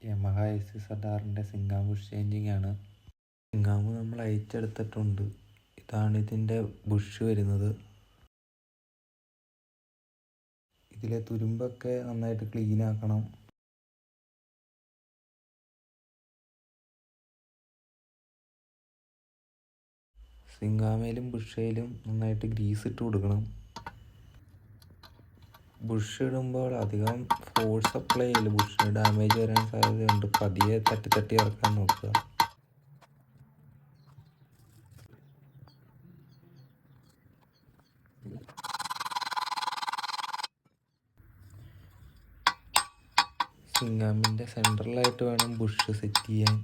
Yamaha SSR സിങ്കാം Bush changing ആണ്. സിങ്കാം നമ്മൾ അയച്ചെടുത്തിട്ടുണ്ട്. ഇതാണ് ഇതിൻ്റെ ബുഷ് വരുന്നത്. ഇതിലെ തുരുമ്പൊക്കെ നന്നായിട്ട് ക്ലീൻ ആക്കണം. സിങ്കാമയിലും ബുഷയിലും നന്നായിട്ട് ഗ്രീസ് ഇട്ട് കൊടുക്കണം. ബുഷ് ഇടുമ്പോൾ അധികം ഫോഴ്സ് അപ്ലൈ ചെയ്യില്ല, ബുഷിന് ഡാമേജ് വരാൻ സാധ്യതയുണ്ട്. പതിയെ തട്ടി തട്ടി ഇറക്കാൻ നോക്കുക. സിങ്കാമിൻ്റെ സെൻട്രലായിട്ട് വേണം ബുഷ് സെറ്റ് ചെയ്യാൻ.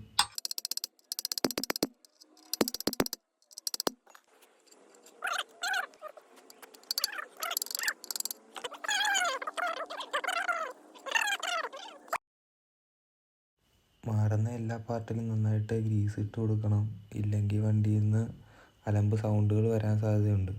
മാറുന്ന എല്ലാ പാർട്ടിലും നന്നായിട്ട് ഗ്രീസ് ഇട്ട് കൊടുക്കണം, ഇല്ലെങ്കിൽ വണ്ടിയിൽ നിന്ന് അലമ്പ് സൗണ്ടുകൾ വരാൻ സാധ്യതയുണ്ട്.